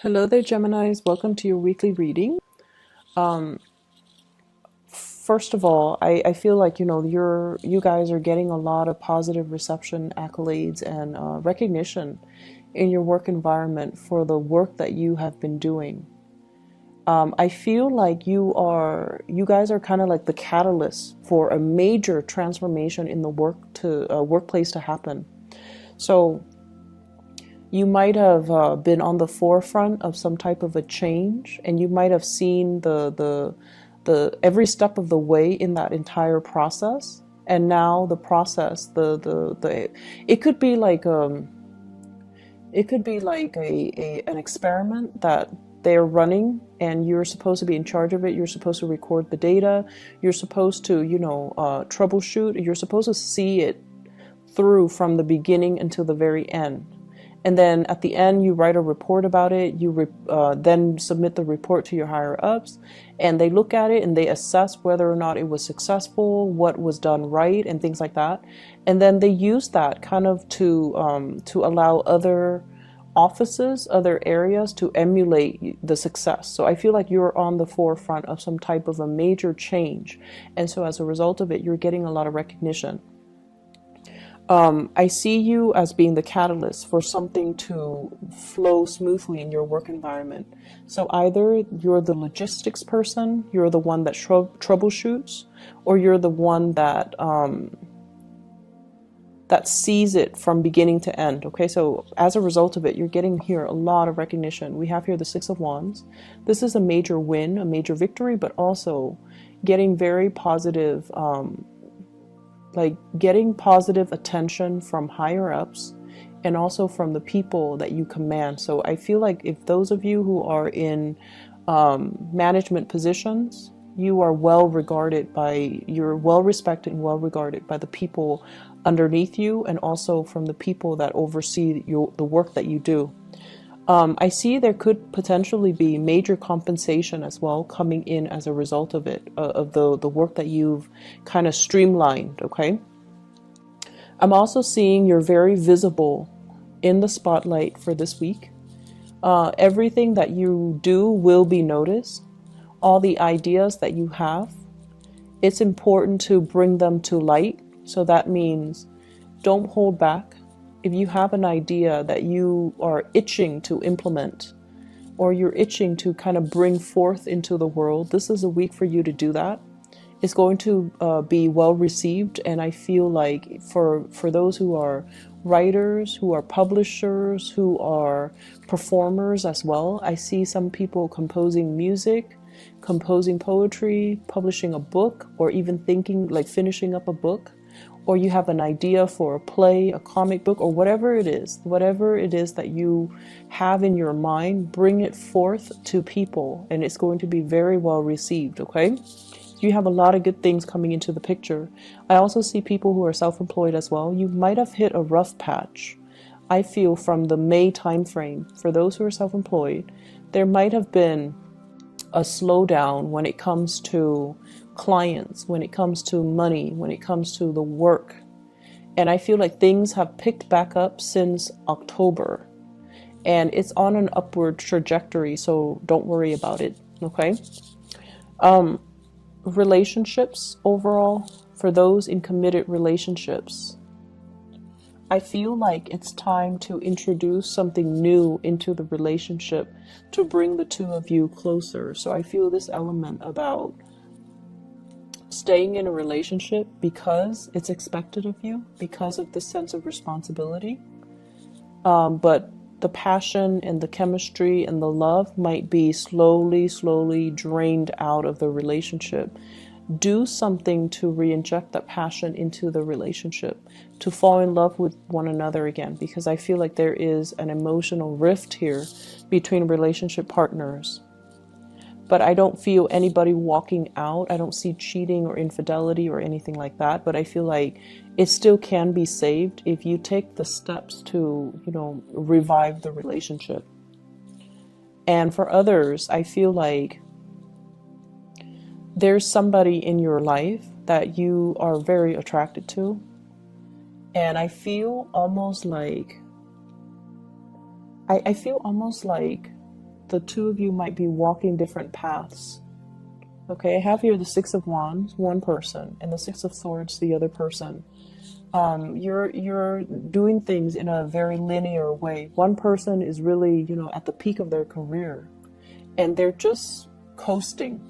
Hello there, Geminis. Welcome to your weekly reading. Um, First of all, I feel like you guys are getting a lot of positive reception, accolades, and recognition in your work environment for the work that you have been doing. I feel like you guys are kind of like the catalyst for a major transformation in the workplace to happen. So you might have been on the forefront of some type of a change, and you might have seen the every step of the way in that entire process. And now the process, the it could be like an experiment that they're running, and you're supposed to be in charge of it. You're supposed to record the data. You're supposed to troubleshoot. You're supposed to see it through from the beginning until the very end. And then at the end, you write a report about it. You then submit the report to your higher ups, and they look at it and they assess whether or not it was successful, what was done right, and things like that. And then they use that kind of to allow other offices, other areas to emulate the success. So I feel like you're on the forefront of some type of a major change. And so as a result of it, you're getting a lot of recognition. I see you as being the catalyst for something to flow smoothly in your work environment. So either you're the logistics person, you're the one that troubleshoots, or you're the one that sees it from beginning to end. Okay, so as a result of it, you're getting here a lot of recognition. We have here the Six of Wands. This is a major win, a major victory, but also getting very positive. Like getting positive attention from higher ups and also from the people that you command. So I feel like if those of you who are in management positions, you're well respected and well regarded by the people underneath you, and also from the people that oversee the work that you do. I see there could potentially be major compensation as well coming in as a result of it, of the work that you've kind of streamlined, okay? I'm also seeing you're very visible in the spotlight for this week. Everything that you do will be noticed. All the ideas that you have, it's important to bring them to light. So that means don't hold back. If you have an idea that you are itching to implement, or you're itching to kind of bring forth into the world, this is a week for you to do that. It's going to be well received, and I feel like for those who are writers, who are publishers, who are performers as well, I see some people composing music, composing poetry, publishing a book, or even thinking like finishing up a book. Or you have an idea for a play, a comic book, or whatever it is that you have in your mind, bring it forth to people, and it's going to be very well received, okay? You have a lot of good things coming into the picture. I also see people who are self-employed as well. You might have hit a rough patch. I feel from the May time frame, for those who are self-employed, there might have been a slowdown when it comes to clients, when it comes to money, when it comes to the work. And I feel like things have picked back up since October, and it's on an upward trajectory, so don't worry about it, okay? Relationships overall, for those in committed relationships, I feel like it's time to introduce something new into the relationship to bring the two of you closer. So I feel this element about staying in a relationship because it's expected of you, because of the sense of responsibility. But the passion and the chemistry and the love might be slowly drained out of the relationship. Do something to re-inject that passion into the relationship, to fall in love with one another again, because I feel like there is an emotional rift here between relationship partners. But I don't feel anybody walking out. I don't see cheating or infidelity or anything like that. But I feel like it still can be saved if you take the steps to, revive the relationship. And for others, I feel like there's somebody in your life that you are very attracted to. And I feel almost like the two of you might be walking different paths. Okay, I have here the Six of Wands, one person, and the Six of Swords, the other person. You're doing things in a very linear way. One person is really, at the peak of their career, and they're just coasting.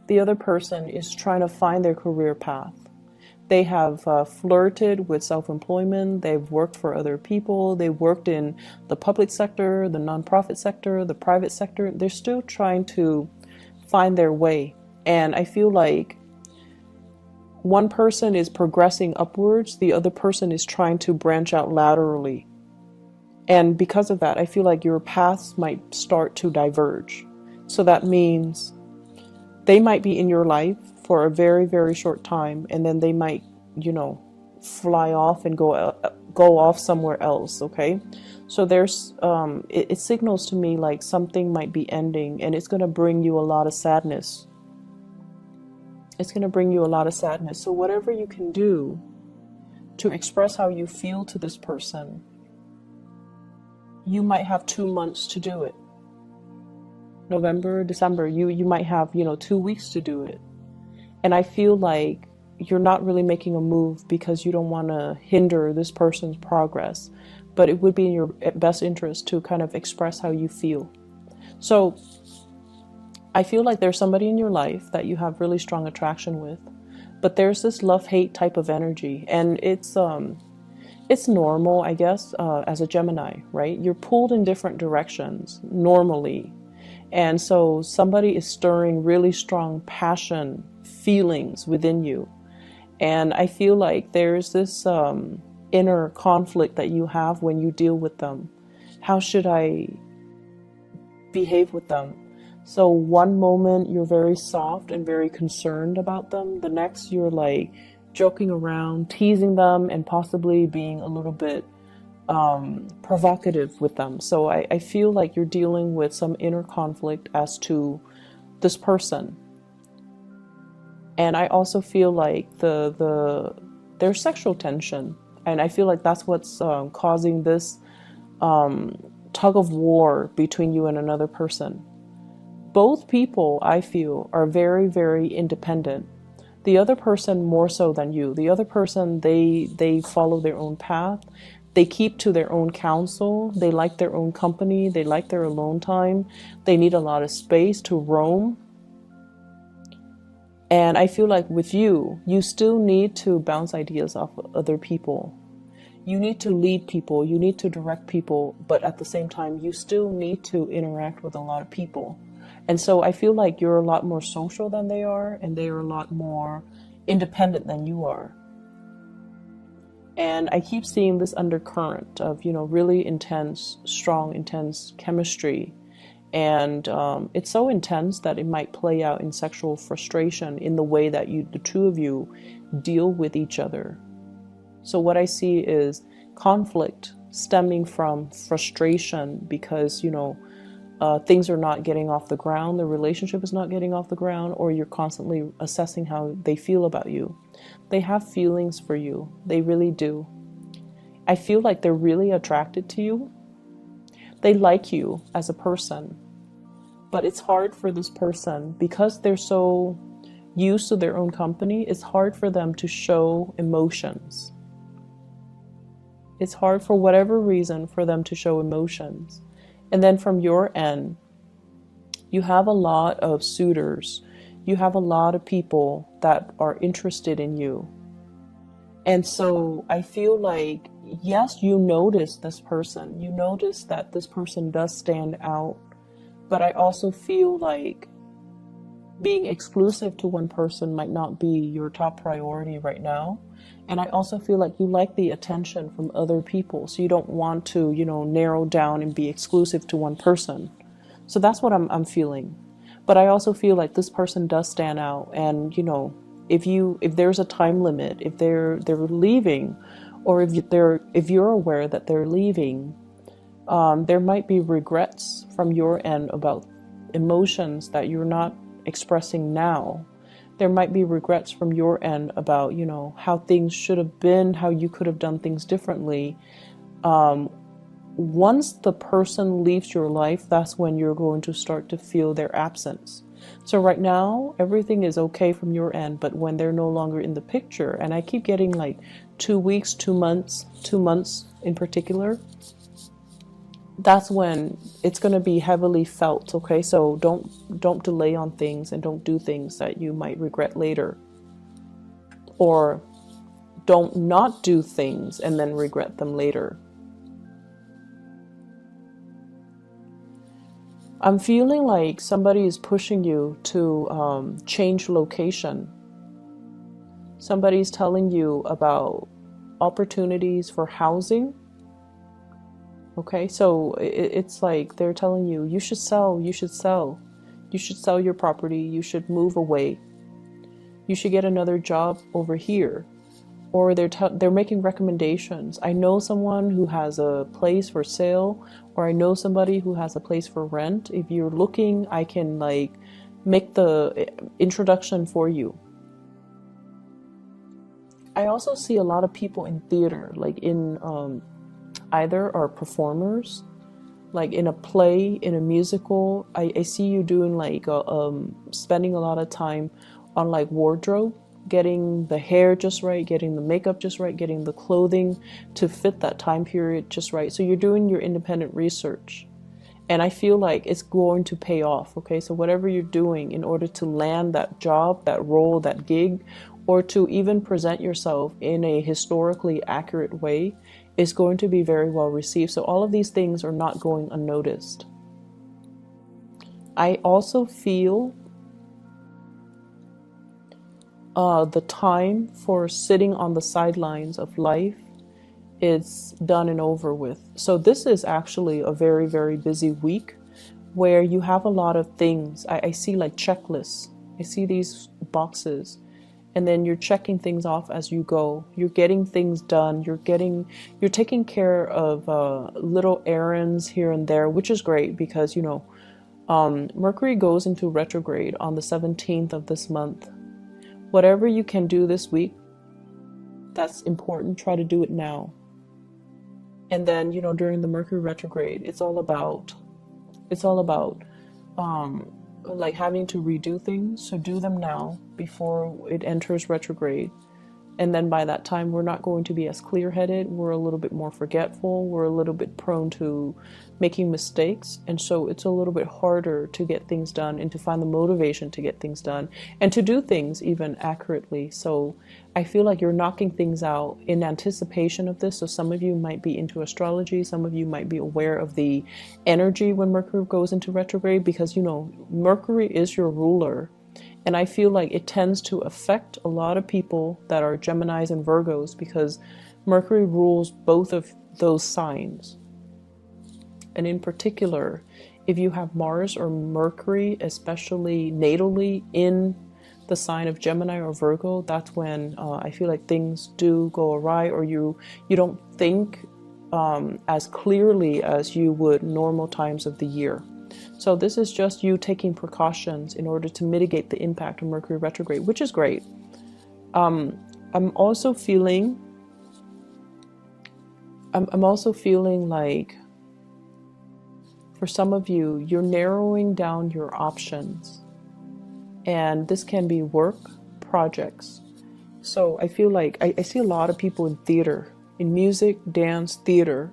The other person is trying to find their career path. They have flirted with self-employment. They've worked for other people. They worked in the public sector, the nonprofit sector, the private sector. They're still trying to find their way. And I feel like one person is progressing upwards. The other person is trying to branch out laterally. And because of that, I feel like your paths might start to diverge. So that means they might be in your life for a very, very short time, and then they might, fly off and go off somewhere else. Okay, so there's it signals to me like something might be ending, and it's going to bring you a lot of sadness. It's going to bring you a lot of sadness. So whatever you can do to express how you feel to this person, you might have 2 months to do it. November, December, you might have, 2 weeks to do it. And I feel like you're not really making a move because you don't want to hinder this person's progress, but it would be in your best interest to kind of express how you feel. So I feel like there's somebody in your life that you have really strong attraction with, but there's this love-hate type of energy, and it's normal, I guess, as a Gemini, right? You're pulled in different directions normally. And so somebody is stirring really strong passion, feelings within you. And I feel like there's this inner conflict that you have when you deal with them. How should I behave with them? So one moment you're very soft and very concerned about them. The next you're like joking around, teasing them, and possibly being a little bit provocative with them. So I feel like you're dealing with some inner conflict as to this person. And I also feel like there's sexual tension, and I feel like that's what's causing this tug of war between you and another person. Both people, I feel, are very, very independent. The other person more so than you. The other person, they follow their own path. They keep to their own counsel. They like their own company. They like their alone time. They need a lot of space to roam. And I feel like with you, you still need to bounce ideas off of other people. You need to lead people. You need to direct people. But at the same time, you still need to interact with a lot of people. And so I feel like you're a lot more social than they are, and they are a lot more independent than you are. And I keep seeing this undercurrent of, really intense, strong, intense chemistry. And it's so intense that it might play out in sexual frustration in the way that the two of you deal with each other. So what I see is conflict stemming from frustration because, things are not getting off the ground, the relationship is not getting off the ground, or you're constantly assessing how they feel about you. They have feelings for you. They really do. I feel like they're really attracted to you. They like you as a person. But it's hard for this person, because they're so used to their own company, it's hard for them to show emotions. It's hard for whatever reason for them to show emotions. And then from your end, you have a lot of suitors. You have a lot of people that are interested in you. And so I feel like, yes, you notice this person. You notice that this person does stand out. But I also feel like being exclusive to one person might not be your top priority right now. And I also feel like you like the attention from other people. So you don't want to, narrow down and be exclusive to one person. So that's what I'm feeling. But I also feel like this person does stand out. And, if there's a time limit, if they're leaving, or if you're aware that they're leaving, there might be regrets from your end about emotions that you're not expressing now. There might be regrets from your end about, how things should have been, how you could have done things differently, once the person leaves your life, that's when you're going to start to feel their absence. So right now, everything is okay from your end, but when they're no longer in the picture, and I keep getting like 2 weeks, 2 months in particular, that's when it's going to be heavily felt. Okay, so don't delay on things, and don't do things that you might regret later, or don't not do things and then regret them later. I'm feeling like somebody is pushing you to change location. Somebody's telling you about opportunities for housing. Okay, so it's like they're telling you, you should sell, you should sell. You should sell your property, you should move away. You should get another job over here. Or they're making recommendations. I know someone who has a place for sale, or I know somebody who has a place for rent. If you're looking, I can like make the introduction for you. I also see a lot of people in theater, like in either are performers, like in a play, in a musical. I see you doing like spending a lot of time on like wardrobe, getting the hair just right, getting the makeup just right, getting the clothing to fit that time period just right. So you're doing your independent research. And I feel like it's going to pay off. Okay, so whatever you're doing in order to land that job, that role, that gig, or to even present yourself in a historically accurate way is going to be very well received. So all of these things are not going unnoticed. I also feel the time for sitting on the sidelines of life is done and over with. So this is actually a very, very busy week where you have a lot of things. I see like checklists. I see these boxes, and then you're checking things off as you go. You're getting things done. You're taking care of little errands here and there, which is great because, you know, Mercury goes into retrograde on the 17th of this month. Whatever you can do this week, that's important. Try to do it now. And then, you know, during the Mercury retrograde, it's all about like having to redo things. So do them now before it enters retrograde. And then by that time, we're not going to be as clear-headed. We're a little bit more forgetful. We're a little bit prone to making mistakes. And so it's a little bit harder to get things done and to find the motivation to get things done and to do things even accurately. So I feel like you're knocking things out in anticipation of this. So some of you might be into astrology. Some of you might be aware of the energy when Mercury goes into retrograde because, you know, Mercury is your ruler. And I feel like it tends to affect a lot of people that are Geminis and Virgos because Mercury rules both of those signs. And in particular, if you have Mars or Mercury, especially natally in the sign of Gemini or Virgo, that's when I feel like things do go awry, or you don't think as clearly as you would normal times of the year. So this is just you taking precautions in order to mitigate the impact of Mercury retrograde, which is great. I'm also feeling like for some of you, you're narrowing down your options, and this can be work, projects. So I feel like I see a lot of people in theater, in music, dance, theater,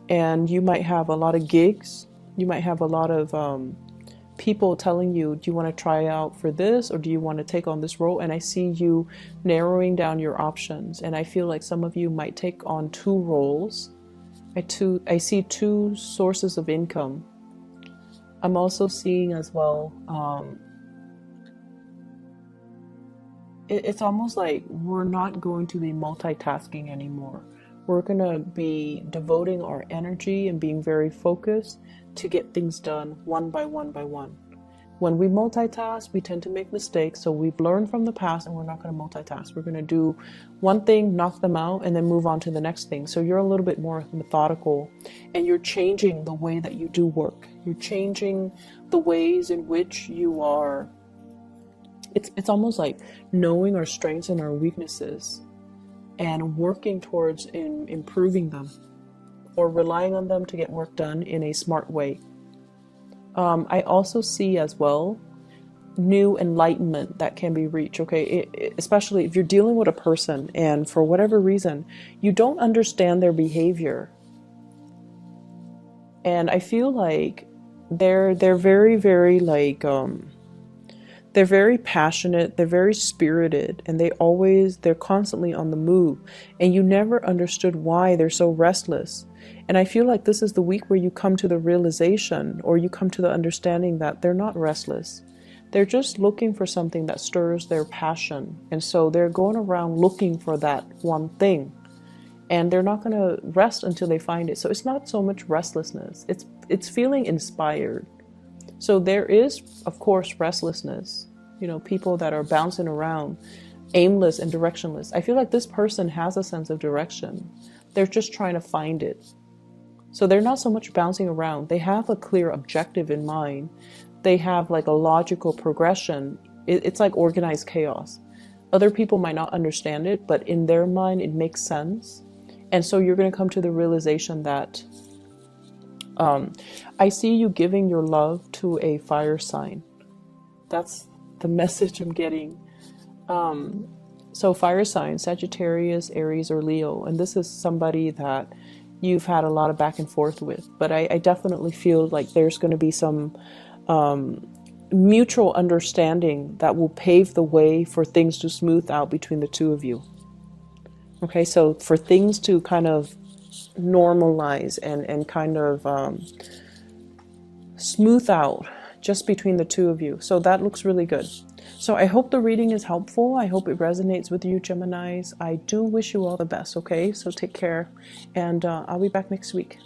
and you might have a lot of gigs. You might have a lot of people telling you, do you want to try out for this, or do you want to take on this role? And I see you narrowing down your options. And I feel like some of you might take on 2 roles. I see 2 sources of income. I'm also seeing as well, it's almost like we're not going to be multitasking anymore. We're going to be devoting our energy and being very focused to get things done one by one by one. When we multitask, we tend to make mistakes. So we've learned from the past and we're not going to multitask. We're going to do one thing, knock them out, and then move on to the next thing. So you're a little bit more methodical, and you're changing the way that you do work. You're changing the ways in which you are. It's almost like knowing our strengths and our weaknesses and working towards improving them. or relying on them to get work done in a smart way. I also see as well new enlightenment that can be reached, okay? Especially if you're dealing with a person and for whatever reason you don't understand their behavior, and I feel like they're very, very like they're very passionate, they're very spirited, and they're constantly on the move, and you never understood why they're so restless. And I feel like this is the week where you come to the realization, or you come to the understanding that they're not restless. They're just looking for something that stirs their passion. And so they're going around looking for that one thing. And they're not going to rest until they find it. So it's not so much restlessness. It's feeling inspired. So there is, of course, restlessness. You know, people that are bouncing around, aimless and directionless. I feel like this person has a sense of direction. They're just trying to find it. So they're not so much bouncing around. They have a clear objective in mind. They have like a logical progression. It's like organized chaos. Other people might not understand it, but in their mind, it makes sense. And so you're going to come to the realization that I see you giving your love to a fire sign. That's the message I'm getting. So fire signs, Sagittarius, Aries, or Leo. And this is somebody that you've had a lot of back and forth with. But I definitely feel like there's going to be some mutual understanding that will pave the way for things to smooth out between the two of you. Okay, so for things to kind of normalize and kind of smooth out just between the two of you. So that looks really good. So I hope the reading is helpful. I hope it resonates with you, Geminis. I do wish you all the best, okay? So take care, and I'll be back next week.